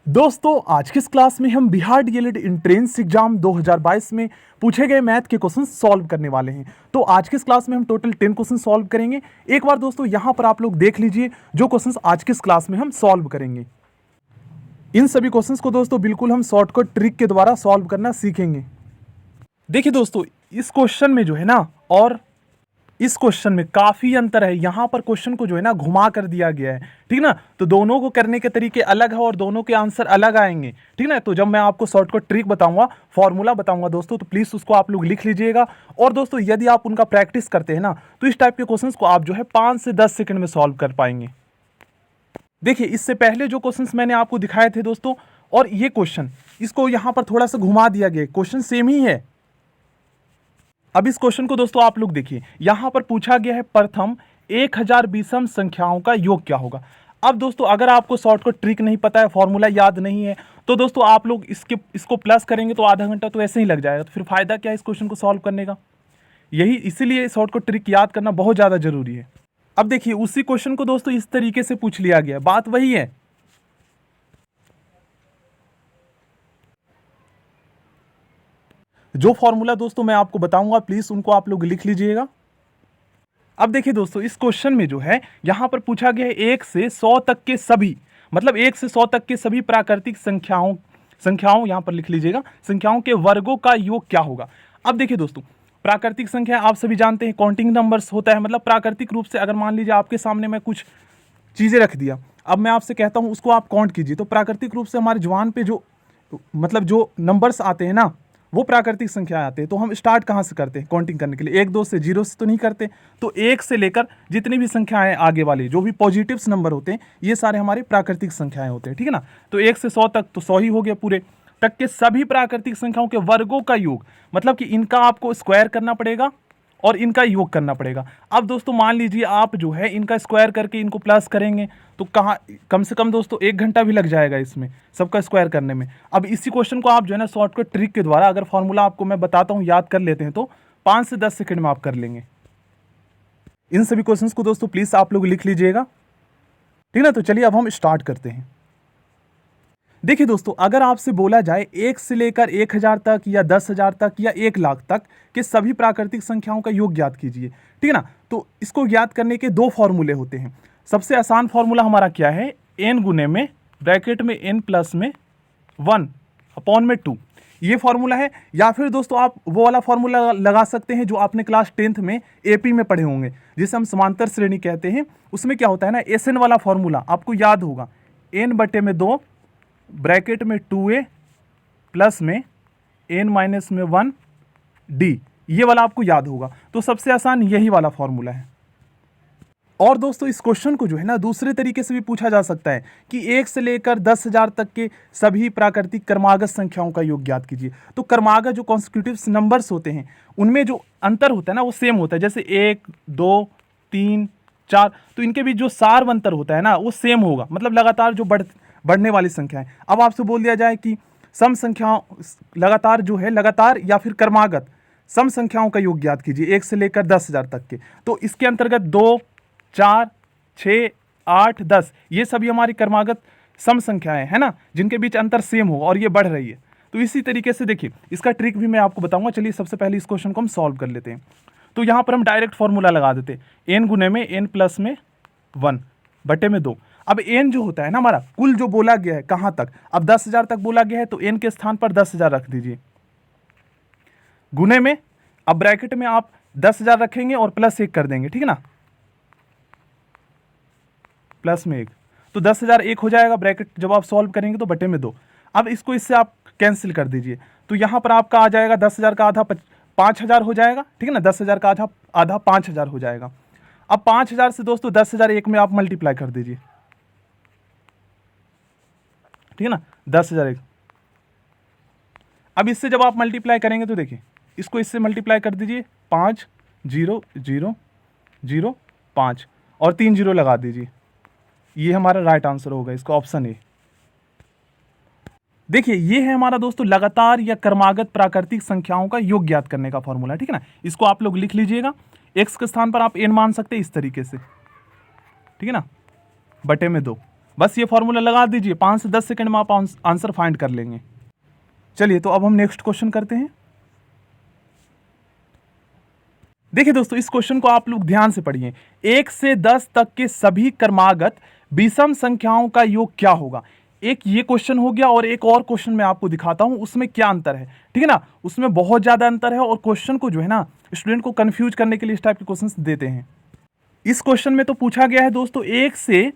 दोस्तों आज की इस क्लास में हम बिहार डीएलएड एंट्रेंस एग्जाम 2022 में पूछे गए मैथ के क्वेश्चन सॉल्व करने वाले हैं। तो आज की इस क्लास में हम टोटल 10 क्वेश्चन सॉल्व करेंगे। एक बार दोस्तों यहां पर आप लोग देख लीजिए जो क्वेश्चंस आज की इस क्लास में हम सॉल्व करेंगे। इन सभी क्वेश्चंस को दोस्तों बिल्कुल हम शॉर्टकट ट्रिक के द्वारा सॉल्व करना सीखेंगे। देखिए दोस्तों इस क्वेश्चन में जो है ना और इस क्वेश्चन में काफी अंतर है। यहां पर क्वेश्चन को जो है ना घुमा कर दिया गया है, ठीक ना। तो दोनों को करने के तरीके अलग है और दोनों के आंसर अलग आएंगे, ठीक ना। तो जब मैं आपको शॉर्टकट ट्रिक बताऊंगा, फॉर्मूला बताऊंगा दोस्तों, तो प्लीज उसको आप लोग लिख लीजिएगा। और दोस्तों यदि आप उनका प्रैक्टिस करते हैं ना तो इस टाइप के क्वेश्चन को आप जो है 5 से 10 सेकंड में सॉल्व कर पाएंगे। देखिए इससे पहले जो क्वेश्चंस मैंने आपको दिखाए थे दोस्तों, और ये क्वेश्चन इसको यहां पर थोड़ा सा घुमा दिया गया, क्वेश्चन सेम ही है। अब इस क्वेश्चन को दोस्तों आप लोग देखिए, यहां पर पूछा गया है प्रथम 1000 विषम संख्याओं का योग क्या होगा। अब दोस्तों अगर आपको शॉर्टकट ट्रिक नहीं पता है, फॉर्मूला याद नहीं है, तो दोस्तों आप लोग इसको प्लस करेंगे तो आधा घंटा तो ऐसे ही लग जाएगा। तो फिर फायदा क्या है इस क्वेश्चन को सॉल्व करने का। यही इसीलिए शॉर्टकट ट्रिक याद करना बहुत ज्यादा जरूरी है। अब देखिए उसी क्वेश्चन को दोस्तों इस तरीके से पूछ लिया गया, बात वही है। जो फॉर्मूला दोस्तों मैं आपको बताऊंगा प्लीज उनको आप लोग लिख लीजिएगा। अब देखिए दोस्तों इस क्वेश्चन में जो है यहां पर पूछा गया है 1 से 100 तक के सभी, मतलब 1 से 100 तक के सभी प्राकृतिक संख्याओं यहां पर लिख लीजिएगा, संख्याओं के वर्गों का योग क्या होगा। अब देखिए दोस्तों प्राकृतिक संख्या आप सभी जानते हैं काउंटिंग नंबर्स होता है, मतलब प्राकृतिक रूप से अगर मान लीजिए आपके सामने मैं कुछ चीजें रख दिया, अब मैं आपसे कहता हूं उसको आप काउंट कीजिए, तो प्राकृतिक रूप से हमारे जुबान पे जो मतलब जो नंबर्स आते हैं ना वो प्राकृतिक संख्या आते हैं। तो हम स्टार्ट कहाँ से करते हैं काउंटिंग करने के लिए, 1 2 से, 0 से तो नहीं करते। तो 1 से लेकर जितनी भी संख्याएं आगे वाली जो भी पॉजिटिव्स नंबर होते हैं ये सारे हमारे प्राकृतिक संख्याएं होते हैं, ठीक है ना। तो 1 से 100 तक तो 100 ही हो गया, पूरे तक के सभी प्राकृतिक संख्याओं के वर्गों का योग, मतलब कि इनका आपको स्क्वायर करना पड़ेगा और इनका योग करना पड़ेगा। अब दोस्तों मान लीजिए आप जो है इनका स्क्वायर करके इनको प्लस करेंगे तो कहाँ कम से कम दोस्तों 1 घंटा भी लग जाएगा इसमें सबका स्क्वायर करने में। अब इसी क्वेश्चन को आप जो है ना शॉर्टकट ट्रिक के द्वारा, अगर फॉर्मूला आपको मैं बताता हूँ याद कर लेते हैं, तो 5 से 10 सेकंड में आप कर लेंगे। इन सभी क्वेश्चंस को दोस्तों प्लीज आप लोग लिख लीजिएगा, ठीक ना। तो चलिए अब हम स्टार्ट करते हैं। देखिए दोस्तों अगर आपसे बोला जाए 1 से लेकर 1000 तक या 10,000 तक या 1 लाख तक के सभी प्राकृतिक संख्याओं का योग ज्ञात कीजिए, ठीक है ना। तो इसको ज्ञात करने के 2 फॉर्मूले होते हैं। सबसे आसान फॉर्मूला हमारा क्या है, n गुने में ब्रैकेट में n प्लस में 1 अपॉन में 2, ये फॉर्मूला है। या फिर दोस्तों आप वो वाला फॉर्मूला लगा सकते हैं जो आपने क्लास 10th में एपी में पढ़े होंगे, जिसे हम समांतर श्रेणी कहते हैं। उसमें क्या होता है ना, SN वाला फॉर्मूला आपको याद होगा, n/2 ब्रैकेट में 2a प्लस में n-1 d, ये वाला आपको याद होगा। तो सबसे आसान यही वाला फॉर्मूला है। और दोस्तों इस क्वेश्चन को जो है ना दूसरे तरीके से भी पूछा जा सकता है कि 1 से लेकर 10,000 तक के सभी प्राकृतिक क्रमागत संख्याओं का योग ज्ञात कीजिए। तो क्रमागत जो कॉन्सिक्यूटिव नंबर्स होते हैं उनमें जो अंतर होता है ना वो सेम होता है, जैसे 1 2 3 4, तो इनके बीच जो सार अंतर होता है ना वो सेम होगा, मतलब लगातार जो बढ़ने वाली संख्या है। अब आपसे बोल दिया जाए कि सम संख्याओं लगातार जो है लगातार या फिर क्रमागत सम संख्याओं का योग ज्ञात कीजिए 1 से लेकर 10,000 तक के, तो इसके अंतर्गत 2 4 6 8 10 ये सभी हमारी क्रमागत सम संख्याएं है ना, जिनके बीच अंतर सेम हो और ये बढ़ रही है। तो इसी तरीके से देखिए इसका ट्रिक भी मैं आपको बताऊंगा। चलिए सबसे पहले इस क्वेश्चन को हम सॉल्व कर लेते हैं। तो यहां पर हम डायरेक्ट फॉर्मूला लगा देते, n गुने में n प्लस में 1 बटे में 2। अब n जो होता है ना हमारा कुल जो बोला गया है कहां तक, अब 10,000 तक बोला गया है तो n के स्थान पर 10,000 रख दीजिए, गुने में अब ब्रैकेट में आप 10,000 रखेंगे और प्लस 1 कर देंगे, ठीक है ना, प्लस में 1, तो 10,000 1 हो जाएगा, ब्रैकेट जब आप सॉल्व करेंगे तो बटे में 2। अब इसको इससे आप कैंसिल कर दीजिए, तो यहां पर आपका आ जाएगा 10,000 का आधा 5,000 हो जाएगा, ठीक है ना, 10,000 का आधा 5,000 हो जाएगा। अब 5,000 से दोस्तों 10,000 1 में आप मल्टीप्लाई कर दीजिए, ठीक है ना, 10,000 1। अब इससे जब आप मल्टीप्लाई करेंगे तो देखिए इसको इससे मल्टीप्लाई कर दीजिए, 5 0 0 0 5 और 3 0 लगा दीजिए, ये हमारा राइट आंसर होगा, इसका ऑप्शन ए। देखिए ये है हमारा दोस्तों लगातार या क्रमागत प्राकृतिक संख्याओं का योग ज्ञात करने का फॉर्मूला, ठीक है ना। इसको आप लोग लिख लीजिएगा, x के स्थान पर आप n मान सकते हैं इस तरीके से, ठीक है ना, बटे में 2। बस ये फॉर्मूला लगा दीजिए, 5 से 10 सेकंड में आप आंसर फाइंड कर लेंगे। चलिए तो अब हम नेक्स्ट क्वेश्चन करते हैं। देखिए दोस्तों, इस क्वेश्चन को आप लोग ध्यान से पढ़िए। 1 से 10 तक के सभी क्रमागत विषम संख्याओं का योग क्या होगा। एक ये क्वेश्चन हो गया, और एक और क्वेश्चन मैं आपको दिखाता हूं उसमें क्या अंतर है, ठीक है ना। उसमें बहुत ज्यादा अंतर है, और क्वेश्चन को जो है ना स्टूडेंट को कंफ्यूज करने के लिए इस टाइप के क्वेश्चन देते हैं। इस क्वेश्चन में तो पूछा गया है दोस्तों 1 से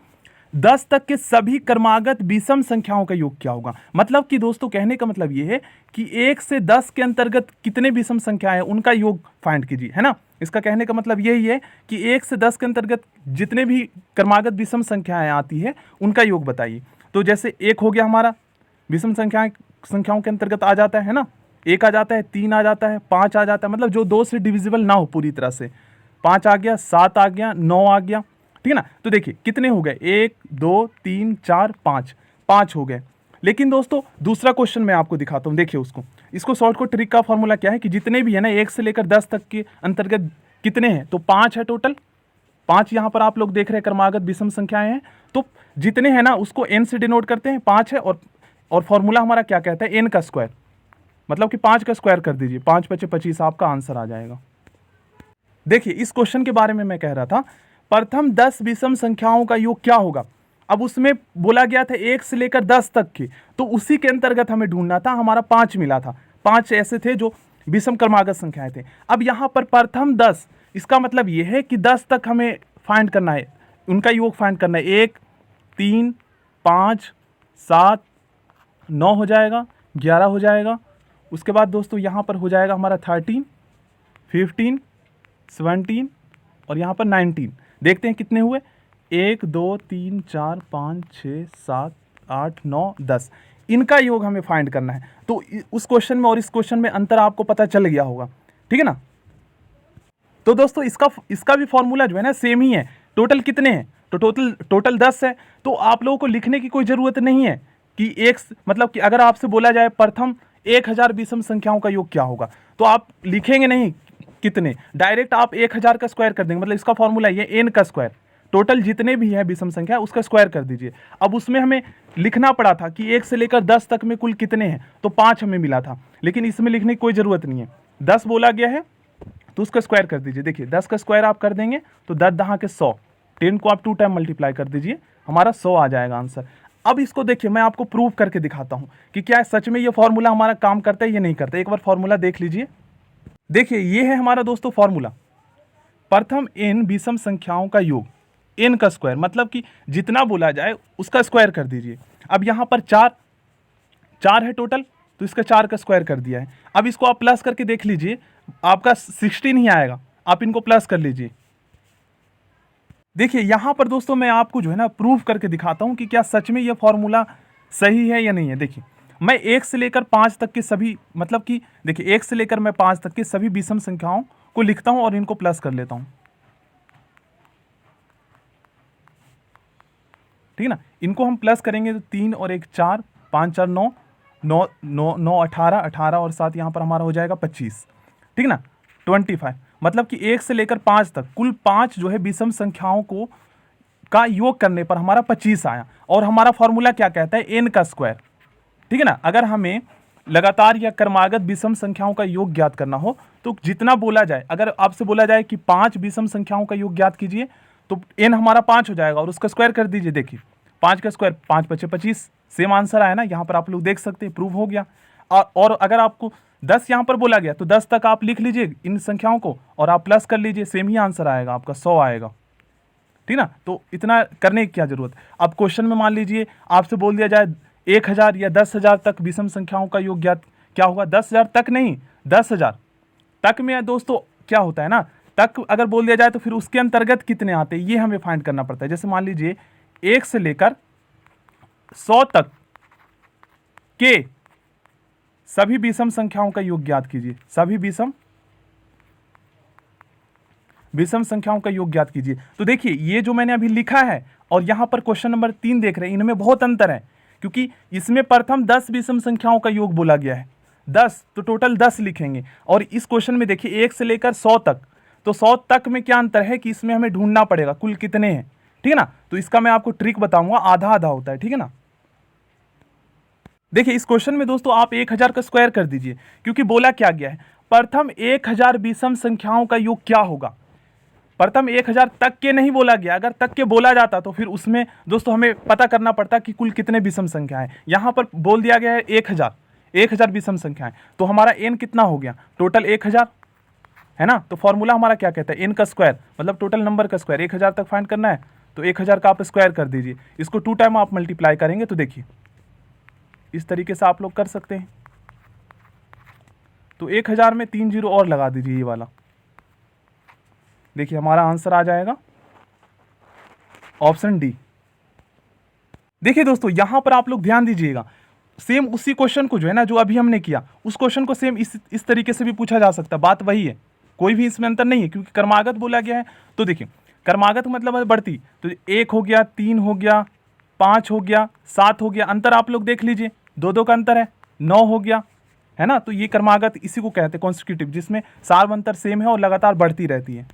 10 तक के सभी क्रमागत विषम संख्याओं का योग क्या होगा। मतलब कि दोस्तों कहने का मतलब ये है कि 1 से 10 के अंतर्गत कितने विषम संख्याएं हैं उनका योग फाइंड कीजिए, है ना। इसका कहने का मतलब यही है कि 1 से 10 के अंतर्गत जितने भी क्रमागत विषम संख्याएं आती है उनका योग बताइए। तो जैसे 1 हो गया हमारा विषम संख्याओं के अंतर्गत आ जाता है ना, 1 आ जाता है, 3 आ जाता है, 5 आ जाता है, मतलब जो 2 से डिविजिबल ना हो पूरी तरह से। 5 आ गया, 7 आ गया, 9 आ गया, ठीक है ना। तो देखिए कितने हो गए, 1 2 3 4 5, 5 हो गए। लेकिन दोस्तों दूसरा क्वेश्चन मैं आपको दिखाता हूँ, देखिए उसको। इसको शॉर्टकट ट्रिक का फॉर्मूला क्या है कि जितने भी है ना 1 से लेकर 10 तक के अंतर्गत कितने हैं, तो 5 है टोटल। 5 यहाँ पर आप लोग देख रहे हैं क्रमागत विषम संख्याएं हैं, तो जितने हैं ना उसको n से डिनोट करते हैं, 5 है। और फॉर्मूला हमारा क्या कहता है, n का स्क्वायर, मतलब कि 5 का स्क्वायर कर दीजिए, 5 × 5 = 25, आपका आंसर आ जाएगा। देखिए इस क्वेश्चन के बारे में मैं कह रहा था, प्रथम 10 विषम संख्याओं का योग क्या होगा। अब उसमें बोला गया था 1 से लेकर 10 तक के, तो उसी के अंतर्गत हमें ढूंढना था। हमारा 5 मिला था, 5 ऐसे थे जो विषम क्रमागत संख्याएं थे। अब यहाँ पर प्रथम 10, इसका मतलब ये है कि 10 तक हमें फाइंड करना है, उनका योग फाइंड करना है। 1 3 5 7 9 हो जाएगा, 11 हो जाएगा। उसके बाद दोस्तों यहाँ पर हो जाएगा हमारा 13 15 17 और यहाँ पर 19। देखते हैं कितने हुए, 1 2 3 4 5 6 7 8 9 10, इनका योग हमें फाइंड करना है। तो उस क्वेश्चन में और इस क्वेश्चन में अंतर आपको पता चल गया होगा, ठीक है ना। तो दोस्तों इसका भी फॉर्मूला जो है ना सेम ही है। टोटल कितने हैं, तो टोटल 10 है। तो आप लोगों को लिखने की कोई ज़रूरत नहीं है कि एक, मतलब कि अगर आपसे बोला जाए प्रथम 1000 विषम संख्याओं का योग क्या होगा, तो आप लिखेंगे नहीं कितने, डायरेक्ट आप 1000 का स्क्वायर कर देंगे। मतलब इसका फॉर्मूला ये n का स्क्वायर, टोटल जितने भी है विषम संख्या उसका स्क्वायर कर दीजिए। अब उसमें हमें लिखना पड़ा था कि 1 से लेकर 10 तक में कुल कितने हैं, तो 5 हमें मिला था, लेकिन इसमें लिखने की कोई ज़रूरत नहीं है। 10 बोला गया है तो उसका स्क्वायर कर दीजिए। देखिए 10 का स्क्वायर आप कर देंगे तो 10 10 के 100, 10 को आप 2 टाइम मल्टीप्लाई कर दीजिए, हमारा 100 आ जाएगा आंसर। अब इसको देखिए मैं आपको प्रूव करके दिखाता हूँ कि क्या सच में ये फॉर्मूला हमारा काम करता है या नहीं करता है। एक बार फॉर्मूला देख लीजिए। देखिए ये है हमारा दोस्तों फॉर्मूला, प्रथम n विषम संख्याओं का योग, n का स्क्वायर, मतलब कि जितना बोला जाए उसका स्क्वायर कर दीजिए। अब यहाँ पर 4 है टोटल, तो इसका 4 का स्क्वायर कर दिया है। अब इसको आप प्लस करके देख लीजिए, आपका 16 ही आएगा, आप इनको प्लस कर लीजिए। देखिए यहाँ पर दोस्तों मैं आपको जो है ना प्रूफ करके दिखाता हूँ कि क्या सच में ये फॉर्मूला सही है या नहीं है। देखिए मैं 1 से लेकर 5 तक के सभी, मतलब कि देखिए 1 से लेकर मैं 5 तक के सभी विषम संख्याओं को लिखता हूँ और इनको प्लस कर लेता हूँ, ठीक है ना। इनको हम प्लस करेंगे तो 3 और 1 4, 5 4 9, 9 9 9 18, 18 और 7 यहाँ पर हमारा हो जाएगा 25, ठीक है ना, 25। मतलब कि 1 से लेकर 5 तक कुल 5 जो है विषम संख्याओं को का योग करने पर हमारा 25 आया। और हमारा फॉर्मूला क्या कहता है, n का स्क्वायर, ठीक है ना। अगर हमें लगातार या क्रमागत विषम संख्याओं का योग ज्ञात करना हो तो जितना बोला जाए, अगर आपसे बोला जाए कि 5 विषम संख्याओं का योग ज्ञात कीजिए तो n हमारा 5 हो जाएगा और उसका स्क्वायर कर दीजिए। देखिए 5 का स्क्वायर 5 × 5 = 25, सेम आंसर आया ना, यहाँ पर आप लोग देख सकते हैं, प्रूव हो गया। और अगर आपको 10 यहाँ पर बोला गया तो 10 तक आप लिख लीजिए इन संख्याओं को और आप प्लस कर लीजिए, सेम ही आंसर आएगा, आपका 100 आएगा, ठीक ना। तो इतना करने की क्या जरूरत। अब क्वेश्चन में मान लीजिए आपसे बोल दिया जाए 1000 या 10,000 तक विषम संख्याओं का योग ज्ञात क्या होगा। 10,000 तक नहीं, 10,000 तक में दोस्तों क्या होता है ना, तक अगर बोल दिया जाए तो फिर उसके अंतर्गत कितने आते हैं ये हमें फाइंड करना पड़ता है। जैसे मान लीजिए 1 से लेकर 100 तक के सभी विषम संख्याओं का योग ज्ञात कीजिए, सभी विषम संख्याओं का योग ज्ञात कीजिए। तो देखिए ये जो मैंने अभी लिखा है और यहाँ पर क्वेश्चन नंबर 3 देख रहे हैं, इनमें बहुत अंतर है, क्योंकि इसमें प्रथम 10 विषम संख्याओं का योग बोला गया है, 10, तो टोटल 10 लिखेंगे। और इस क्वेश्चन में देखिए 1 से लेकर 100 तक, तो 100 तक में क्या अंतर है कि इसमें हमें ढूंढना पड़ेगा कुल कितने हैं, ठीक है ना। तो इसका मैं आपको ट्रिक बताऊंगा, आधा आधा होता है, ठीक है ना। देखिए इस क्वेश्चन में दोस्तों आप 1000 का स्क्वायर कर दीजिए, क्योंकि बोला क्या गया है, प्रथम 1000 विषम संख्याओं का योग क्या होगा। प्रथम 1000 तक के नहीं बोला गया, अगर तक के बोला जाता तो फिर उसमें दोस्तों हमें पता करना पड़ता कि कुल कितने विषम संख्या है। यहां पर बोल दिया गया है 1000 विषम संख्याएं, तो हमारा n कितना हो गया, टोटल 1000 है ना। तो फॉर्मूला हमारा क्या कहता है, n का स्क्वायर मतलब टोटल नंबर का स्क्वायर, 1000 तक फाइंड करना है तो 1000 का आप स्क्वायर कर दीजिए। इसको 2 टाइम आप मल्टीप्लाई करेंगे तो देखिए इस तरीके से आप लोग कर सकते हैं। तो 1000 में 3 जीरो और लगा दीजिए ये वाला, देखिए हमारा आंसर आ जाएगा ऑप्शन डी। देखिए दोस्तों यहां पर आप लोग ध्यान दीजिएगा, सेम उसी क्वेश्चन को जो है ना, जो अभी हमने किया उस क्वेश्चन को सेम इस तरीके से भी पूछा जा सकता है, बात वही है, कोई भी इसमें अंतर नहीं है, क्योंकि कर्मागत बोला गया है। तो देखिए कर्मागत मतलब है बढ़ती, तो 1 हो गया, 3 हो गया, 5 हो गया, 7 हो गया, अंतर आप लोग देख लीजिए, 2 का अंतर है, 9 हो गया, है ना। तो ये कर्मागत इसी को कहते हैं कॉन्स्टिट्यूटिव, जिसमें सार्व अंतर सेम है और लगातार बढ़ती रहती है।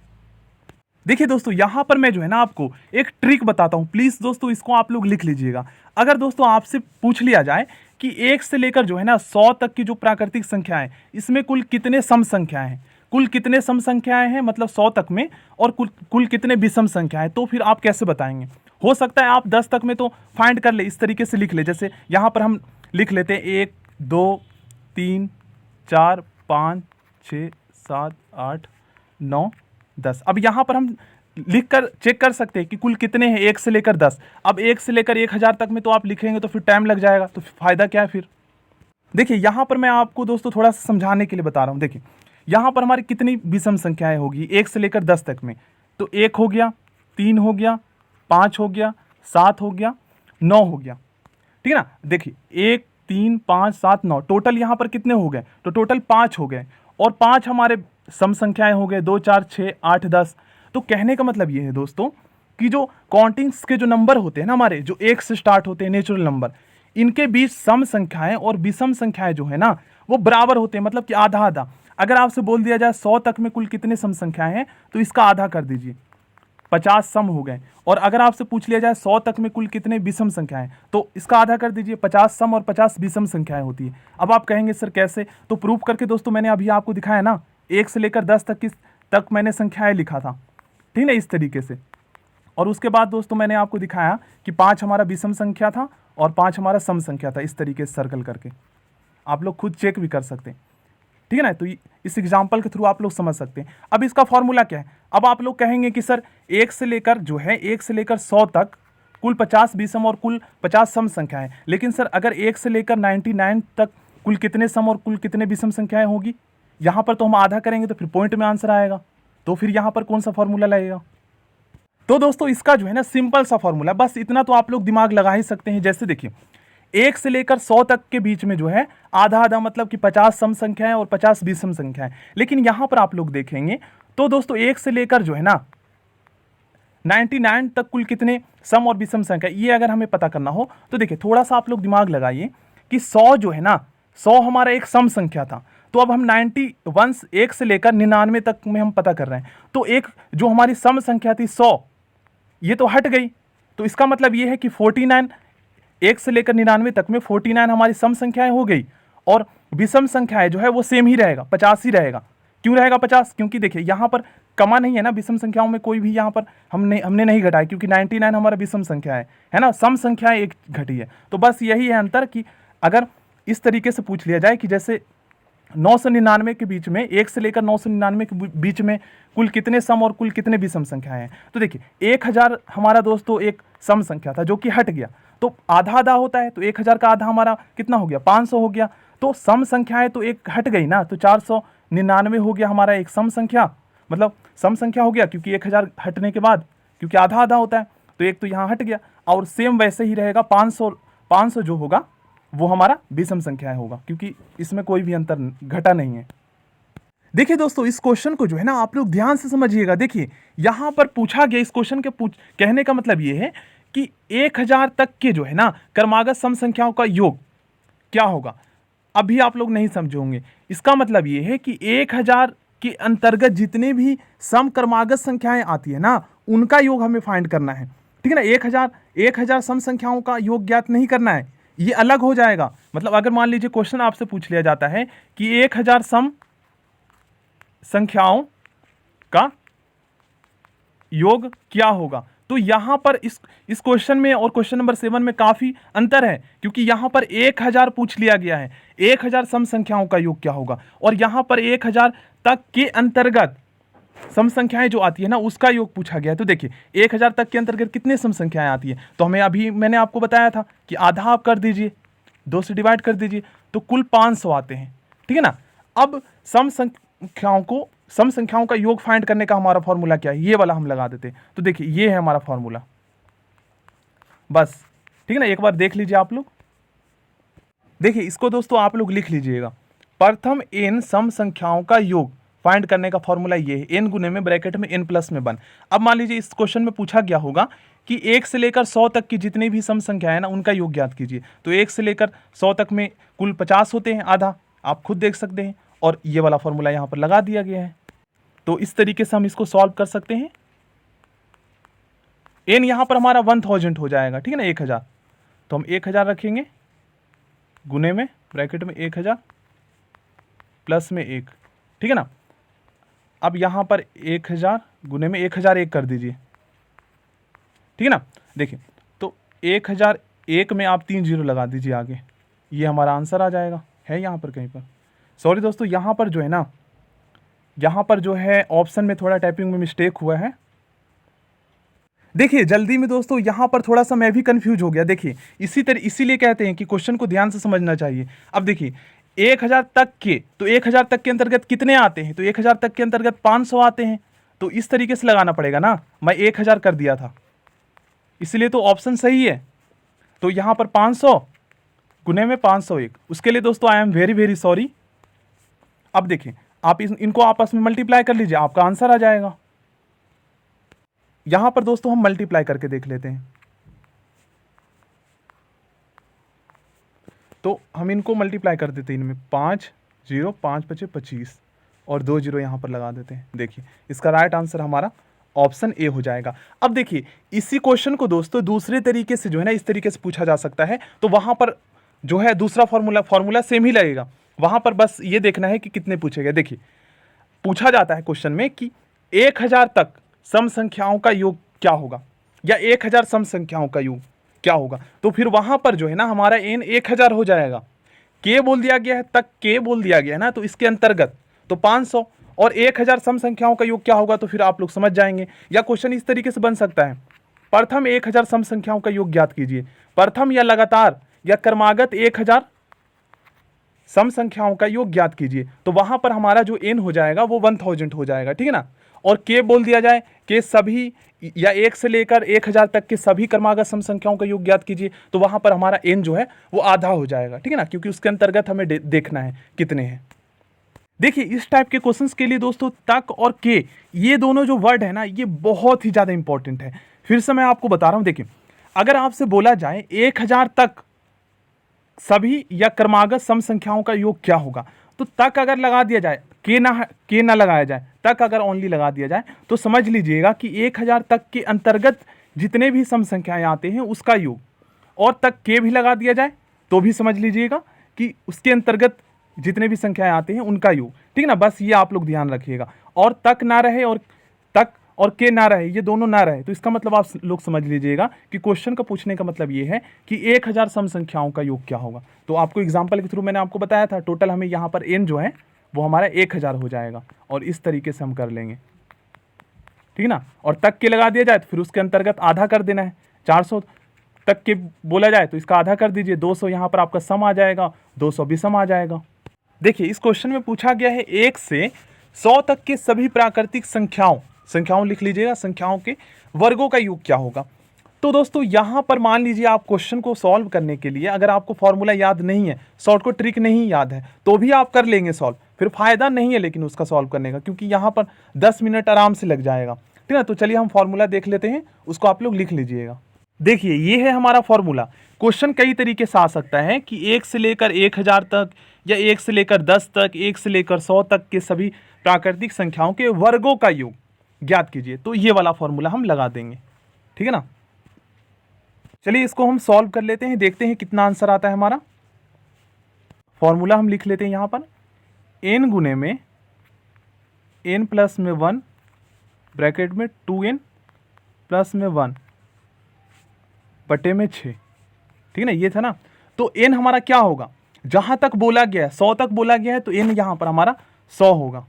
देखिए दोस्तों यहां पर मैं जो है ना आपको एक ट्रिक बताता हूं, प्लीज दोस्तों इसको आप लोग लिख लीजिएगा। अगर दोस्तों आपसे पूछ लिया जाए कि 1 से लेकर जो है ना 100 तक की जो प्राकृतिक संख्याएं, इसमें कुल कितने सम संख्याएं हैं, कुल कितने सम संख्याएं हैं मतलब 100 तक में, और कुल कितने विषम संख्याएं, तो फिर आप कैसे बताएंगे। हो सकता है आप 10 तक में तो फाइंड कर ले, इस तरीके से लिख ले, जैसे यहां पर हम लिख लेते हैं 1 2 3 4 5 6 7 8 9 10। अब यहां पर हम लिख कर चेक कर सकते हैं कि कुल कितने हैं 1 से लेकर 10। अब 1 से लेकर 1000 तक में तो आप लिखेंगे तो फिर टाइम लग जाएगा, तो फायदा क्या है फिर। देखिए यहां पर मैं आपको दोस्तों थोड़ा सा समझाने के लिए बता रहा हूं। देखिए यहां पर हमारी कितनी विषम संख्याएं होगी 1 से लेकर 10 तक में, तो 1 हो गया, 3 हो गया, 5 हो गया, 7 हो गया, 9 हो गया, ठीक है ना। देखिए 1 3 5 7 9 टोटल यहां पर कितने हो गए, तो टोटल 5 हो गए, और 5 हमारे सम संख्याएं हो गए, 2 4 6 8 10। तो कहने का मतलब ये है दोस्तों कि जो काउंटिंग्स के जो नंबर होते हैं ना हमारे, जो 1 से स्टार्ट होते हैं नेचुरल नंबर, इनके बीच सम संख्याएं और विषम संख्याएं जो है ना वो बराबर होते हैं, मतलब कि आधा आधा। अगर आपसे बोल दिया जाए 100 तक में कुल कितने सम संख्याएं हैं, तो इसका आधा कर दीजिए, 50 सम हो गए। और अगर आपसे पूछ लिया जाए 100 तक में कुल कितने विषम संख्याएं, तो इसका आधा कर दीजिए, 50 सम और 50 विषम संख्याएं होती है। अब आप कहेंगे सर कैसे, तो प्रूफ करके दोस्तों मैंने अभी आपको दिखाया ना, 1 से लेकर 10 तक मैंने संख्याएं लिखा था, ठीक है, इस तरीके से। और उसके बाद दोस्तों मैंने आपको दिखाया कि 5 हमारा विषम संख्या था और 5 हमारा सम संख्या था, इस तरीके से सर्कल करके आप लोग खुद चेक भी कर सकते हैं, ठीक है ना। तो इस एग्जाम्पल के थ्रू आप लोग समझ सकते हैं। अब इसका फॉर्मूला क्या है, अब आप लोग कहेंगे कि सर 1 से लेकर जो है 1 से लेकर 100 तक कुल 50 विषम और कुल 50 सम संख्याएं, लेकिन सर अगर 1 से लेकर 99 तक कुल कितने सम और कुल कितने विषम संख्याएं होगी, यहां पर तो हम आधा करेंगे तो फिर पॉइंट में आंसर आएगा, तो फिर यहां पर कौन सा फॉर्मूला लगेगा। तो दोस्तों इसका जो है ना सिंपल सा फॉर्मूला, बस इतना तो आप लोग दिमाग लगा ही सकते हैं। जैसे देखिए 1 से लेकर 100 तक के बीच में जो है आधा आधा, मतलब कि 50 सम संख्याएं और 50 विषम संख्याएं। लेकिन यहां पर आप लोग देखेंगे तो दोस्तों 1 से लेकर जो है ना 99 तक कुल कितने सम और विषम संख्या, ये अगर हमें पता करना हो तो देखिए थोड़ा सा आप लोग दिमाग लगाइए कि 100 जो है ना 100 हमारा एक सम संख्या था, तो अब हम 91 1 से लेकर 99 तक में हम पता कर रहे हैं, तो एक जो हमारी सम संख्या थी 100 ये तो हट गई, तो इसका मतलब ये है कि 49 1 से लेकर 99 तक में 49 हमारी सम संख्याएं हो गई, और विषम संख्याएं जो है वो सेम ही रहेगा, 50 ही रहेगा। क्यों रहेगा 50, क्योंकि देखिए यहाँ पर कमा नहीं है ना, विषम संख्याओं में कोई भी यहाँ पर हमने नहीं घटाया, क्योंकि 99 हमारा विषम संख्या है ना, सम संख्याएं एक घटी है। तो बस यही है अंतर कि अगर इस तरीके से पूछ लिया जाए कि जैसे 999 के बीच में 1 से लेकर 999 के बीच में कुल कितने सम और कुल कितने विषम संख्याएं हैं, तो देखिए 1000 हमारा दोस्तों एक सम संख्या था जो कि हट गया, तो आधा आधा होता है, तो 1000 का आधा हमारा कितना हो गया 500 हो गया, तो सम संख्याएं तो एक हट गई ना, तो 499 हो गया हमारा एक सम संख्या, मतलब सम संख्या हो गया, क्योंकि 1000 हटने के बाद क्योंकि आधा आधा होता है तो एक तो यहाँ हट गया, और सेम वैसे ही रहेगा 500 जो होगा वो हमारा विषम संख्या होगा, क्योंकि इसमें कोई भी अंतर घटा नहीं है। देखिए दोस्तों इस क्वेश्चन को जो है ना आप लोग ध्यान से समझिएगा। देखिए यहां पर पूछा गया, इस क्वेश्चन के कहने का मतलब ये है कि 1000 तक के जो है ना क्रमागत सम संख्याओं का योग क्या होगा। अभी आप लोग नहीं समझोगे, इसका मतलब ये है कि 1000 के अंतर्गत जितने भी सम क्रमागत संख्याएं आती है ना उनका योग हमें फाइंड करना है। ठीक है ना। 1000 सम संख्याओं का योग ज्ञात नहीं करना है, ये अलग हो जाएगा। मतलब अगर मान लीजिए क्वेश्चन आपसे पूछ लिया जाता है कि 1000 सम संख्याओं का योग क्या होगा, तो यहां पर इस क्वेश्चन में और क्वेश्चन नंबर 7 में काफी अंतर है, क्योंकि यहां पर 1000 पूछ लिया गया है, 1000 सम संख्याओं का योग क्या होगा, और यहां पर 1000 तक के अंतर्गत सम संख्याएं जो आती है ना उसका योग पूछा गया है। तो देखिए 1000 तक के अंतर्गत कितने सम संख्याएं आती है, तो हमें अभी मैंने आपको बताया था कि आधा आप कर दीजिए, 2 से डिवाइड कर दीजिए, तो कुल 500 आते हैं, ठीक है ना। अब सम संख्याओं का योग फाइंड करने का हमारा फॉर्मूला क्या है, ये वाला हम लगा देते हैं। तो देखिए ये है हमारा फॉर्मूला, बस ठीक है ना। एक बार देख लीजिए आप लोग, देखिए इसको दोस्तों आप लोग लिख लीजिएगा। प्रथम n सम संख्याओं का योग फाइंड करने का फॉर्मूला ये है, n गुने में ब्रैकेट में n प्लस में 1। अब मान लीजिए इस क्वेश्चन में पूछा गया होगा कि 1 से लेकर 100 तक की जितनी भी सम संख्याएं ना उनका योग ज्ञात कीजिए। तो 1 से लेकर 100 तक में कुल 50 होते हैं, आधा आप खुद देख सकते हैं, और ये वाला फॉर्मूला यहाँ पर लगा दिया गया है। तो इस तरीके से हम इसको सॉल्व कर सकते हैं। n यहाँ पर हमारा 1000 हो जाएगा, ठीक है ना, 1000। तो हम 1000 रखेंगे गुने में ब्रैकेट में 1000 प्लस में 1, ठीक है ना। अब यहाँ पर 1000 गुने में 1001 कर दीजिए, ठीक है ना। देखिए तो 1001 में आप 3 जीरो लगा दीजिए आगे, ये हमारा आंसर आ जाएगा। है यहाँ पर कहीं पर, सॉरी दोस्तों, यहाँ पर जो है ना, यहाँ पर जो है ऑप्शन में थोड़ा टाइपिंग में मिस्टेक हुआ है। देखिए जल्दी में दोस्तों यहाँ पर थोड़ा सा मैं भी कंफ्यूज हो गया। देखिए इसीलिए कहते हैं कि क्वेश्चन को ध्यान से समझना चाहिए। अब देखिए 1000 तक के, तो 1000 तक के अंतर्गत कितने आते हैं, तो 1000 तक के अंतर्गत 500 आते हैं, तो इस तरीके से लगाना पड़ेगा ना। मैं 1000 कर दिया था, इसलिए तो ऑप्शन सही है। तो यहाँ पर 500 गुने में 501, उसके लिए दोस्तों I am very very sorry. अब देखिए आप इनको आपस में मल्टीप्लाई कर लीजिए, आपका आंसर आ जाएगा। यहां पर दोस्तों हम मल्टीप्लाई करके देख लेते हैं। तो हम इनको मल्टीप्लाई कर देते हैं इनमें, 5 0 5 5 25 और 2 जीरो यहां पर लगा देते हैं। देखिए इसका राइट आंसर हमारा ऑप्शन ए हो जाएगा। अब देखिए इसी क्वेश्चन को दोस्तों दूसरे तरीके से जो है ना, इस तरीके से पूछा जा सकता है। तो वहां पर जो है दूसरा फॉर्मूला सेम ही लगेगा, वहां पर बस ये देखना है कि कितने पूछे गए। देखिए पूछा जाता है क्वेश्चन में कि 1000 तक सम संख्याओं का योग क्या होगा, या 1000 सम संख्याओं का योग क्या होगा, तो फिर वहां पर जो है ना हमारा n 1000 हो जाएगा। के बोल दिया गया है, तक के बोल दिया गया है ना, तो इसके अंतर्गत तो 500 और 1000 सम संख्याओं का योग क्या होगा, तो फिर आप लोग समझ जाएंगे। या क्वेश्चन इस तरीके से बन सकता है, प्रथम 1000 सम संख्याओं का योग ज्ञात कीजिए। प्रथम या लगातार या क्रमागत 1000 सम संख्याओं का योग ज्ञात कीजिए। तो वहां पर हमारा जो n हो जाएगा वो 1000 हो जाएगा, ठीक है ना। और के बोल दिया जाए कि सभी या 1 से लेकर 1000 तक के सभी क्रमागत सम संख्याओं का योग ज्ञात कीजिए, तो वहां पर हमारा n जो है वो आधा हो जाएगा, ठीक है ना, क्योंकि उसके अंतर्गत हमें देखना है कितने हैं। देखिए इस टाइप के क्वेश्चंस के लिए दोस्तों तक और के, ये दोनों जो वर्ड है ना, ये बहुत ही ज्यादा इंपॉर्टेंट है। फिर से मैं आपको बता रहा हूं, देखिए अगर आपसे बोला जाए 1000 तक सभी या क्रमागत सम संख्याओं का योग क्या होगा, तो तक अगर लगा दिया जाए, के ना लगाया जाए, तक अगर ओनली लगा दिया जाए, तो समझ लीजिएगा कि 1000 तक के अंतर्गत जितने भी सम संख्याएं आते हैं उसका योग, और तक के भी लगा दिया जाए तो भी समझ लीजिएगा कि उसके अंतर्गत जितने भी संख्याएं आते हैं उनका योग, ठीक है ना। बस ये आप लोग ध्यान रखिएगा। और तक ना रहे और तक और के ना रहे, ये दोनों ना रहे, तो इसका मतलब आप लोग समझ लीजिएगा कि क्वेश्चन का पूछने का मतलब ये है कि 1000 सम संख्याओं का योग क्या होगा। तो आपको एग्जांपल के थ्रू मैंने आपको बताया था, टोटल हमें यहाँ पर n जो है वो हमारा 1000 हो जाएगा, और इस तरीके से हम कर लेंगे, ठीक है ना। और तक के लगा दिया जाए तो फिर उसके अंतर्गत आधा कर देना है। 400 तक के बोला जाए तो इसका आधा कर दीजिए, 200 यहाँ पर आपका सम आ जाएगा, 200 भी सम आ जाएगा। देखिए इस क्वेश्चन में पूछा गया है 1 से 100 तक के सभी प्राकृतिक संख्याओं लिख लीजिएगा, संख्याओं के वर्गों का योग क्या होगा। तो दोस्तों यहाँ पर मान लीजिए आप क्वेश्चन को सॉल्व करने के लिए अगर आपको फॉर्मूला याद नहीं है, शॉर्टकट ट्रिक नहीं याद है, तो भी आप कर लेंगे सॉल्व, फिर फायदा नहीं है लेकिन उसका सॉल्व करने का, क्योंकि यहाँ पर 10 मिनट आराम से लग जाएगा, ठीक है ना। तो चलिए हम फॉर्मूला देख लेते हैं, उसको आप लोग लिख लीजिएगा। देखिए ये है हमारा फॉर्मूला। क्वेश्चन कई तरीके से आ सकता है कि 1 से लेकर 1000 तक, या 1 से लेकर 10 तक, 1 से लेकर 100 तक के सभी प्राकृतिक संख्याओं के वर्गों का योग ज्ञात कीजिए। तो ये वाला फॉर्मूला हम लगा देंगे, ठीक है ना। चलिए इसको हम सॉल्व कर लेते हैं, देखते हैं कितना आंसर आता है हमारा। फॉर्मूला हम लिख लेते हैं यहाँ पर, n गुने में n प्लस में 1 ब्रैकेट में 2n प्लस में 1 बटे में 6, ठीक है ना, ये था ना। तो n हमारा क्या होगा, जहाँ तक बोला गया है 100 तक बोला गया है, तो n यहाँ पर हमारा 100 होगा,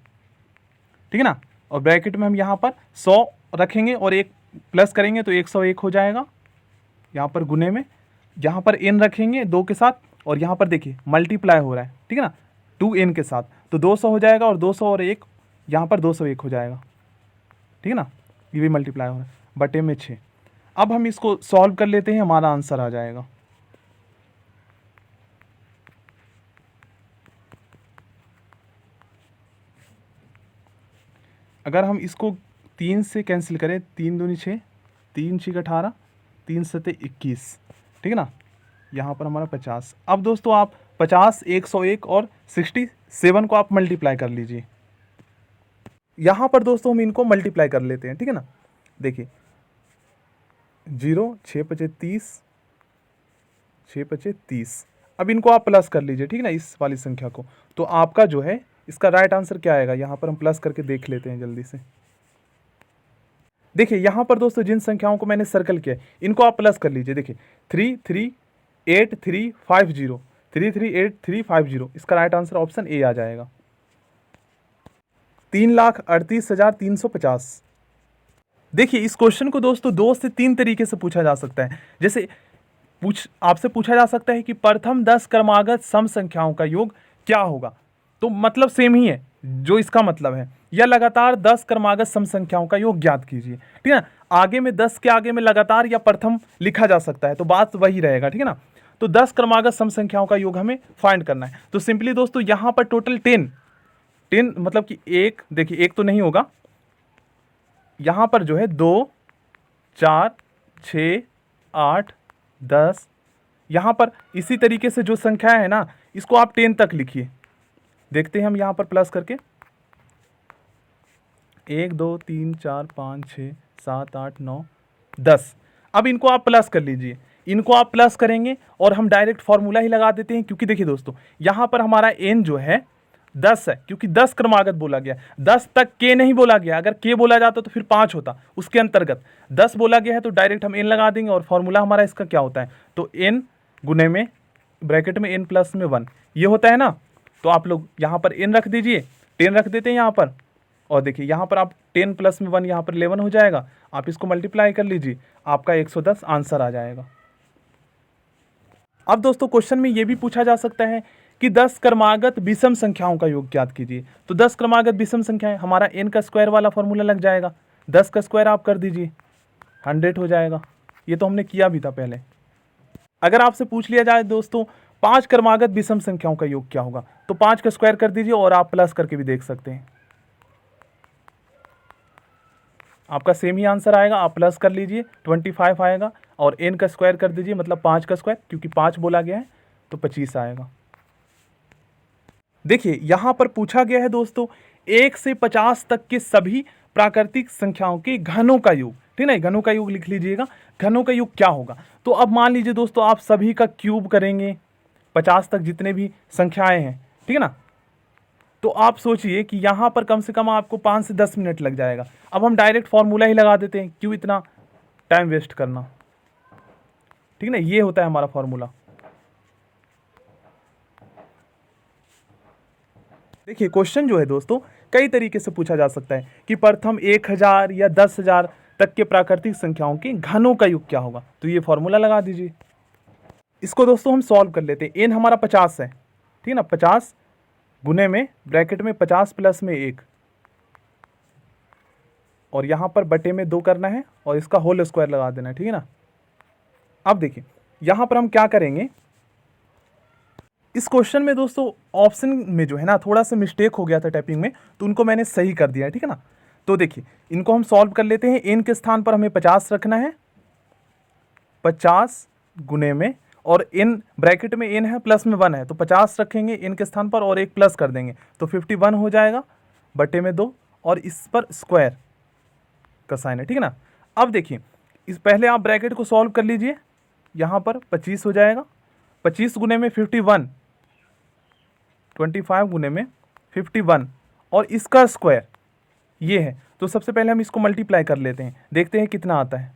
ठीक है ना। और ब्रैकेट में हम यहाँ पर 100 रखेंगे और एक प्लस करेंगे तो 101 हो जाएगा। यहाँ पर गुने में, यहाँ पर n रखेंगे 2 के साथ, और यहाँ पर देखिए मल्टीप्लाई हो रहा है, ठीक है ना, 2n के साथ, तो 200 हो जाएगा, और 200 और 1 यहाँ पर 201 हो जाएगा, ठीक है ना, ये भी मल्टीप्लाई हो रहा है, बटे में 6। अब हम इसको सॉल्व कर लेते हैं, हमारा आंसर आ जाएगा। अगर हम इसको 3 से कैंसिल करें, 3 दूनी 6, 3 6 18, 3 सते 21, ठीक है ना, यहाँ पर हमारा 50। अब दोस्तों आप 50, 101 और 67 को आप मल्टीप्लाई कर लीजिए। यहाँ पर दोस्तों हम इनको मल्टीप्लाई कर लेते हैं, ठीक है ना। देखिए 0 6 पचे 30, 6 पचे 30। अब इनको आप प्लस कर लीजिए, ठीक है ना, इस वाली संख्या को। तो आपका जो है इसका राइट आंसर क्या आएगा, यहाँ पर हम प्लस करके देख लेते हैं जल्दी से। देखिए यहाँ पर दोस्तों जिन संख्याओं को मैंने सर्कल किया इनको आप प्लस कर लीजिए। देखिए 338,350, 338,350, इसका राइट आंसर ऑप्शन ए आ जाएगा। 3,38,350। देखिए इस क्वेश्चन को दोस्तों 2 से 3 तरीके से पूछा जा सकता है। जैसे आपसे पूछा जा सकता है कि प्रथम 10 क्रमागत सम संख्याओं का योग क्या होगा, तो मतलब सेम ही है जो इसका मतलब है, या लगातार 10 क्रमागत सम संख्याओं का योग ज्ञात कीजिए, ठीक है ना। आगे में 10 के आगे में लगातार या प्रथम लिखा जा सकता है, तो बात वही रहेगा, ठीक है ना। तो 10 क्रमागत सम संख्याओं का योग हमें फाइंड करना है। तो सिंपली दोस्तों यहाँ पर टोटल 10 मतलब कि एक, देखिए एक तो नहीं होगा, यहाँ पर जो है 2 4 6 8 10, यहाँ पर इसी तरीके से जो संख्या है ना इसको आप 10 तक लिखिए। देखते हैं हम यहाँ पर प्लस करके, 1 2 3 4 5 6 7 8 9 10। अब इनको आप प्लस कर लीजिए, इनको आप प्लस करेंगे और हम डायरेक्ट फॉर्मूला ही लगा देते हैं, क्योंकि देखिए दोस्तों यहाँ पर हमारा n जो है 10 है, क्योंकि 10 क्रमागत बोला गया, 10 तक के नहीं बोला गया। अगर के बोला जाता तो फिर 5 होता, उसके अंतर्गत 10 बोला गया है तो डायरेक्ट हम n लगा देंगे। और फॉर्मूला हमारा इसका क्या होता है, तो n गुने में ब्रैकेट में n प्लस में 1, ये होता है ना। तो आप लोग यहाँ पर n रख दीजिए, 10 रख देते हैं यहाँ पर, और देखिए यहाँ पर आप 10 प्लस में 1 यहाँ पर 11 हो जाएगा। आप इसको मल्टीप्लाई कर लीजिए, आपका 110 आंसर आ जाएगा। अब दोस्तों क्वेश्चन में ये भी पूछा जा सकता है कि 10 क्रमागत विषम संख्याओं का योग ज्ञात कीजिए। तो 10 क्रमागत विषम संख्याएं, हमारा n का स्क्वायर वाला फॉर्मूला लग जाएगा, 10 का स्क्वायर आप कर दीजिए, 100 हो जाएगा। ये तो हमने किया भी था पहले। अगर आपसे पूछ लिया जाए दोस्तों 5 क्रमागत विषम संख्याओं का योग क्या होगा, तो 5 का स्क्वायर कर दीजिए और आप प्लस करके भी देख सकते हैं, आपका सेम ही आंसर आएगा। आप प्लस कर लीजिए 25 आएगा, और n का स्क्वायर कर दीजिए, मतलब 5 का स्क्वायर, क्योंकि 5 बोला गया है तो 25 आएगा। देखिए यहाँ पर पूछा गया है दोस्तों 1 से 50 तक के सभी प्राकृतिक संख्याओं के घनों का योग, ठीक है ना, घनों का योग लिख लीजिएगा। घनों का योग क्या होगा, तो अब मान लीजिए दोस्तों आप सभी का क्यूब करेंगे, 50 तक जितने भी संख्याएं हैं, ठीक है ना। तो आप सोचिए कि यहाँ पर कम से कम आपको 5 से 10 मिनट लग जाएगा। अब हम डायरेक्ट फॉर्मूला ही लगा देते हैं, क्यों इतना टाइम वेस्ट करना, ठीक है ना। ये होता है हमारा फॉर्मूला। देखिए क्वेश्चन जो है दोस्तों कई तरीके से पूछा जा सकता है कि प्रथम 1000 या 10,000 तक के प्राकृतिक संख्याओं के घनों का योग क्या होगा, तो ये फॉर्मूला लगा दीजिए। इसको दोस्तों हम सॉल्व कर लेते हैं। n हमारा 50 है, ठीक है ना, 50 गुने में ब्रैकेट में 50 प्लस में 1, और यहाँ पर बटे में 2 करना है, और इसका होल स्क्वायर लगा देना है, ठीक है ना। अब देखिए यहाँ पर हम क्या करेंगे, इस क्वेश्चन में दोस्तों ऑप्शन में जो है ना थोड़ा सा मिस्टेक हो गया था टाइपिंग में, तो उनको मैंने सही कर दिया है, ठीक है ना। तो देखिए इनको हम सॉल्व कर लेते हैं। n के स्थान पर हमें 50 रखना है, 50 गुने में, और n ब्रैकेट में n है प्लस में 1 है, तो 50 रखेंगे n के स्थान पर और एक प्लस कर देंगे, तो 51 हो जाएगा, बटे में 2, और इस पर स्क्वायर का साइन है, ठीक है ना। अब देखिए इस पहले आप ब्रैकेट को सॉल्व कर लीजिए, यहाँ पर 25 हो जाएगा, 25 गुने में 51, 25 गुने में 51 और इसका स्क्वायर ये है। तो सबसे पहले हम इसको मल्टीप्लाई कर लेते हैं, देखते हैं कितना आता है।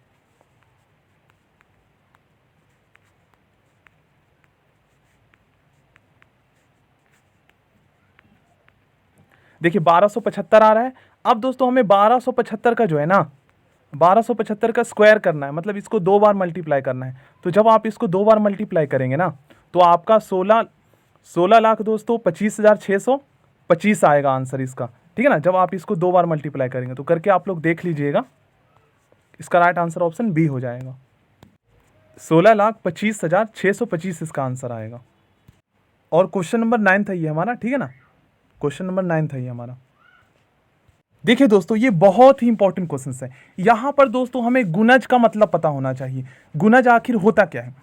देखिए 1275 आ रहा है। अब दोस्तों हमें 1275 का जो है ना 1275 का स्क्वायर करना है, मतलब इसको 2 बार मल्टीप्लाई करना है। तो जब आप इसको 2 बार मल्टीप्लाई करेंगे ना तो आपका 16 लाख दोस्तों 25,625 आएगा आंसर इसका, ठीक है ना। जब आप इसको 2 बार मल्टीप्लाई करेंगे तो करके आप लोग देख लीजिएगा, इसका राइट आंसर ऑप्शन बी हो जाएगा। 16,25,625 इसका आंसर आएगा। और क्वेश्चन नंबर 9 था ये हमारा, ठीक है ना, क्वेश्चन नंबर 9 था ये हमारा। देखिए दोस्तों ये बहुत ही इंपॉर्टेंट क्वेश्चन है। यहां पर दोस्तों हमें गुणज का मतलब पता होना चाहिए। गुणज आखिर होता क्या है।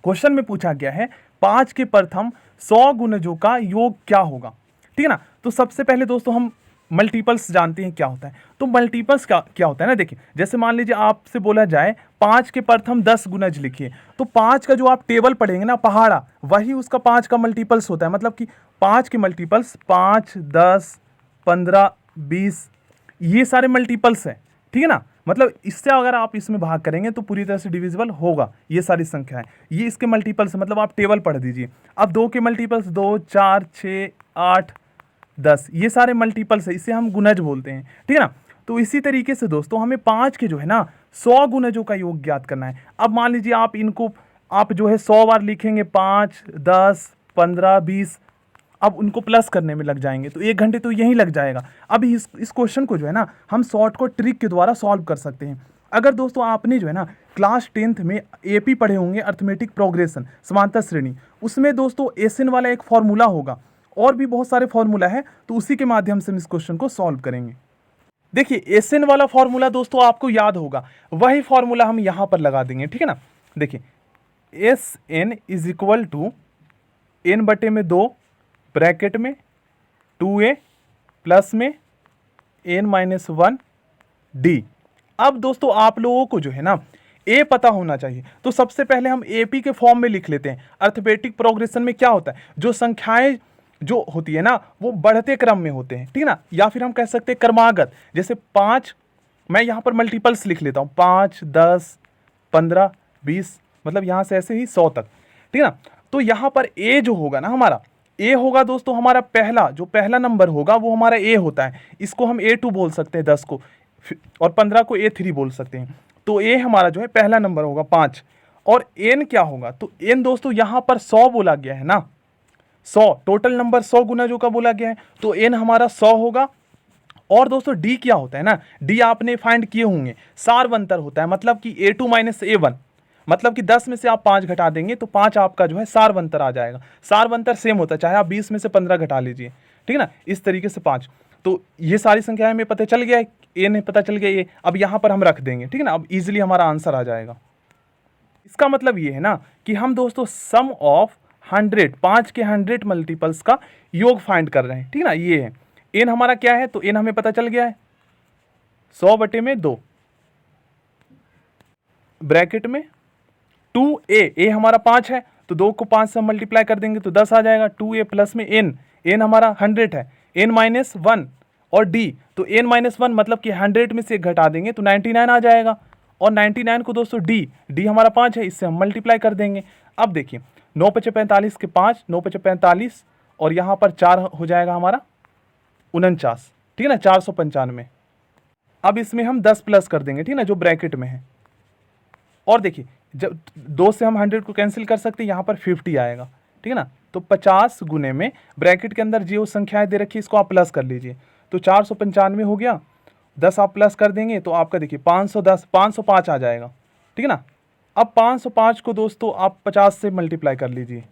क्वेश्चन में पूछा गया है 5 के प्रथम 100 गुणजों का योग क्या होगा, ठीक है ना। तो सबसे पहले दोस्तों हम मल्टीपल्स जानते हैं क्या होता है। तो मल्टीपल्स क्या होता है ना, देखिए जैसे मान लीजिए आपसे बोला जाए 5 के प्रथम 10 गुणज लिखिए, तो 5 का जो आप टेबल पढ़ेंगे ना पहाड़ा, वही उसका 5 का मल्टीपल्स होता है। मतलब कि 5 के मल्टीपल्स 5, 10, 15, 20 ये सारे मल्टीपल्स हैं, ठीक है ना। मतलब इससे अगर आप इसमें भाग करेंगे तो पूरी तरह से डिविजिबल होगा ये सारी संख्याएं, ये इसके मल्टीपल्स, मतलब आप टेबल पढ़ दीजिए। अब 2 के मल्टीपल्स 2, 4, 6, 8, 10 ये सारे मल्टीपल्स है, इसे हम गुणज बोलते हैं, ठीक है ना। तो इसी तरीके से दोस्तों हमें 5 के जो है ना 100 गुणजों का योग ज्ञात करना है। अब मान लीजिए आप इनको आप जो है 100 बार लिखेंगे, 5, 10, 15, 20, अब उनको प्लस करने में लग जाएंगे तो 1 घंटे तो यहीं लग जाएगा। अभी इस क्वेश्चन को जो है ना हम शॉर्टकट ट्रिक के द्वारा सॉल्व कर सकते हैं। अगर दोस्तों आपने जो है ना क्लास 10th में एपी पढ़े होंगे, अर्थमेटिक प्रोग्रेशन समांतर श्रेणी, उसमें दोस्तों एसएन वाला एक फॉर्मूला होगा और भी बहुत सारे फॉर्मूला है, तो उसी के माध्यम से हम इस क्वेश्चन को सॉल्व करेंगे। देखिए एसएन वाला फॉर्मूला दोस्तों आपको याद होगा, वही फॉर्मूला हम यहां पर लगा देंगे, ठीक है ना। देखिए S N is equal to N बटे में 2 ब्रैकेट में 2a प्लस में n-1 d। अब दोस्तों आप लोगों को जो है ना a पता होना चाहिए, तो सबसे पहले हम AP के फॉर्म में लिख लेते हैं। अर्थमेटिक प्रोग्रेशन में क्या होता है, जो संख्याएं जो होती है ना वो बढ़ते क्रम में होते हैं, ठीक है ना, या फिर हम कह सकते हैं क्रमागत। जैसे 5, मैं यहाँ पर मल्टीपल्स लिख लेता हूँ, 5, 10, 15, 20, मतलब यहाँ से ऐसे ही 100 तक, ठीक है ना। तो यहाँ पर a जो होगा ना हमारा a होगा दोस्तों हमारा पहला नंबर होगा वो हमारा a होता है, इसको हम A2 बोल सकते हैं 10 को, और 15 को A3 बोल सकते हैं। तो a हमारा जो है पहला नंबर होगा 5। और n क्या होगा, तो n दोस्तों यहाँ पर 100 बोला गया है ना, 100 टोटल नंबर 100 गुना जो का बोला गया है, तो n हमारा 100 होगा। और दोस्तों d क्या होता है ना, d आपने फाइंड किए होंगे, सारवंतर होता है, मतलब कि A2 माइनस A1, मतलब कि 10 में से आप 5 घटा देंगे तो 5 आपका जो है सारवंतर आ जाएगा। सारवंतर सेम होता है, चाहे आप 20 में से 15 घटा लीजिए, ठीक है ना, इस तरीके से 5। तो ये सारी संख्याएं हमें पता चल गया है, ए नहीं पता चल गया ये, अब यहाँ पर हम रख देंगे, ठीक है ना, अब इजीली हमारा आंसर आ जाएगा। इसका मतलब ये है ना कि हम दोस्तों सम ऑफ 100 5 के 100 मल्टीपल्स का योग फाइंड कर रहे हैं, ठीक है ना। ये है एन हमारा क्या है, तो एन हमें पता चल गया है 100 बटे में 2 ब्रैकेट में 2a हमारा 5 है, तो 2 को 5 से मल्टीप्लाई कर देंगे तो 10 आ जाएगा। 2a प्लस में n हमारा 100 है, n-1 और d, तो n-1 मतलब कि 100 में से घटा देंगे तो 99 आ जाएगा। और 99 को दोस्तों d हमारा 5 है, इससे हम मल्टीप्लाई कर देंगे। अब देखिए 9 × 45 के 5, 9 × 45 और यहाँ पर 4 हो जाएगा हमारा 49, ठीक है ना, 495। अब इसमें हम 10 प्लस कर देंगे, ठीक है ना, जो ब्रैकेट में है। और देखिए जब 2 से हम 100 को कैंसिल कर सकते हैं, यहाँ पर 50 आएगा, ठीक है ना। तो 50 गुने में ब्रैकेट के अंदर जो संख्याएं दे रखी है इसको आप प्लस कर लीजिए, तो 495 हो गया। 10 आप प्लस कर देंगे तो आपका देखिए 505 आ जाएगा, ठीक है ना। अब 505 को दोस्तों आप 50 से मल्टीप्लाई कर लीजिए,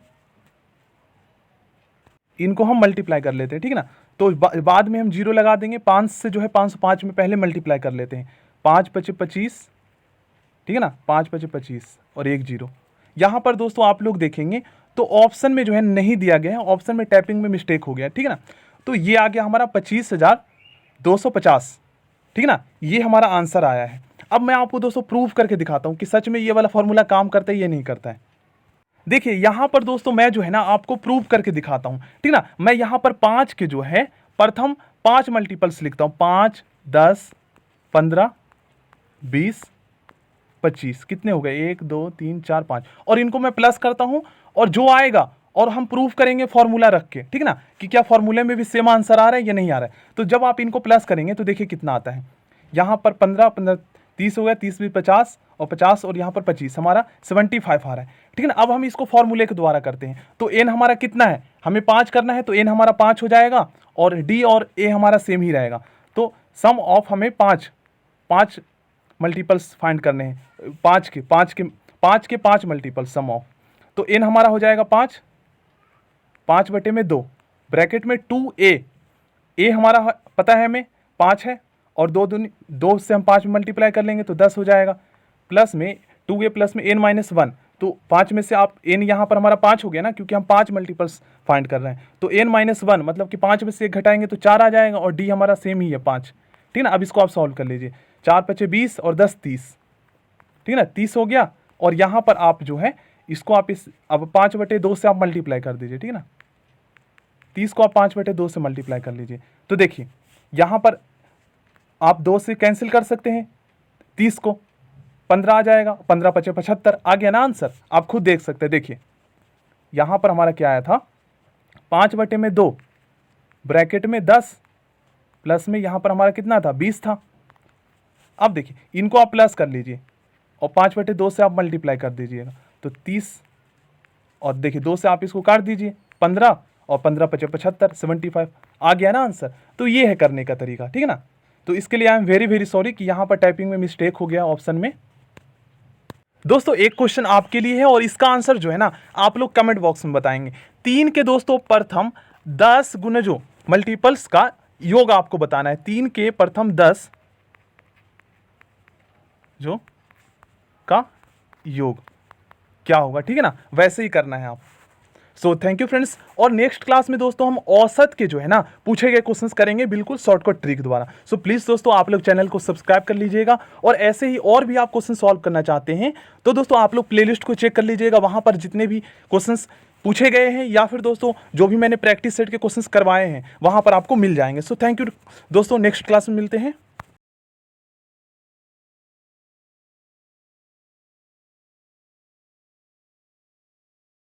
इनको हम मल्टीप्लाई कर लेते हैं, ठीक है ना। तो बाद में हम 0 लगा देंगे, 5 से जो है 505 में पहले मल्टीप्लाई कर लेते हैं। 5 × 25, ठीक है ना, 5 × 25 और 1 0। यहाँ पर दोस्तों आप लोग देखेंगे तो ऑप्शन में जो है नहीं दिया गया है, ऑप्शन में टैपिंग में मिस्टेक हो गया, ठीक है ना। तो ये आ गया हमारा 25,250, ठीक है ना, ये हमारा आंसर आया है। अब मैं आपको दोस्तों प्रूव करके दिखाता हूं कि सच में ये वाला फॉर्मूला काम करता है या नहीं करता है। देखिए यहां पर दोस्तों मैं जो है ना आपको प्रूव करके दिखाता हूं, ठीक ना। मैं यहां पर 5 के जो है प्रथम 5 मल्टीपल्स लिखता हूं, 5, 10, 15, 20, 25, कितने हो गए, 1, 2, 3, 4, 5, और इनको मैं प्लस करता हूं और जो आएगा और हम प्रूफ करेंगे फॉर्मूला रख के, ठीक ना, कि क्या फॉर्मूले में भी सेम आंसर आ रहा है या नहीं आ रहा है। तो जब आप इनको प्लस करेंगे तो देखिए कितना आता है, यहां पर 15, 15, 30 हो गया, 30 भी 50 और 50 और यहाँ पर 25, हमारा 75 आ रहा है, ठीक है ना। अब हम इसको फॉर्मूले के द्वारा करते हैं, तो एन हमारा कितना है, हमें 5 करना है, तो एन हमारा 5 हो जाएगा और डी और ए हमारा सेम ही रहेगा। तो सम ऑफ हमें 5 मल्टीपल्स फाइंड करने हैं, 5 के 5 मल्टीपल सम ऑफ, तो एन हमारा हो जाएगा 5/2 ब्रैकेट में 2a, ए हमारा पता है हमें 5 है और 2 से हम 5 में मल्टीप्लाई कर लेंगे तो 10 हो जाएगा, प्लस में 2a प्लस में n-1, तो 5 में से आप n यहाँ पर हमारा 5 हो गया ना, क्योंकि हम 5 मल्टीपल्स फाइंड कर रहे हैं, तो n-1 मतलब कि 5 में से 1 घटाएंगे तो 4 आ जाएगा और d हमारा सेम ही है 5, ठीक ना। अब इसको आप सॉल्व कर लीजिए, 4×5 = 20 और 10 30, ठीक है ना, 30 हो गया। और यहाँ पर आप जो है इसको आप अब 5/2 से आप मल्टीप्लाई कर दीजिए, ठीक है ना, 30 को आप 5/2 से मल्टीप्लाई कर लीजिए, तो देखिए यहाँ पर आप 2 से कैंसिल कर सकते हैं 30 को, 15 आ जाएगा, 15×5 = 75 आ गया ना आंसर, आप खुद देख सकते हैं। देखिए यहाँ पर हमारा क्या आया था, 5/2 ब्रैकेट में 10 प्लस में यहाँ पर हमारा कितना था, 20 था। अब देखिए इनको आप प्लस कर लीजिए और 5/2 से आप मल्टीप्लाई कर दीजिएगा तो 30, और देखिए 2 से आप इसको काट दीजिए 15 और 15×5 = 75, 75 आ गया ना आंसर। तो ये है करने का तरीका, ठीक है ना। तो इसके लिए I am very very sorry कि यहाँ पर टाइपिंग में मिस्टेक हो गया ऑप्शन में। दोस्तों एक क्वेश्चन आपके लिए है और इसका आंसर जो है ना आप लोग कमेंट बॉक्स में बताएंगे। 3 के दोस्तों प्रथम 10 गुणजों मल्टीपल्स का योग आपको बताना है, 3 के प्रथम 10 जो का योग क्या होगा, ठीक है ना, वैसे ही करना है आप। सो थैंक यू फ्रेंड्स, और नेक्स्ट क्लास में दोस्तों हम औसत के जो है ना पूछे गए क्वेश्चंस करेंगे बिल्कुल शॉर्टकट ट्रिक द्वारा। सो प्लीज़ दोस्तों आप लोग चैनल को सब्सक्राइब कर लीजिएगा, और ऐसे ही और भी आप क्वेश्चन सॉल्व करना चाहते हैं तो दोस्तों आप लोग प्लेलिस्ट को चेक कर लीजिएगा, वहाँ पर जितने भी क्वेश्चंस पूछे गए हैं या फिर दोस्तों जो भी मैंने प्रैक्टिस सेट के क्वेश्चंस करवाए हैं वहाँ पर आपको मिल जाएंगे। सो थैंक यू दोस्तों, नेक्स्ट क्लास में मिलते हैं।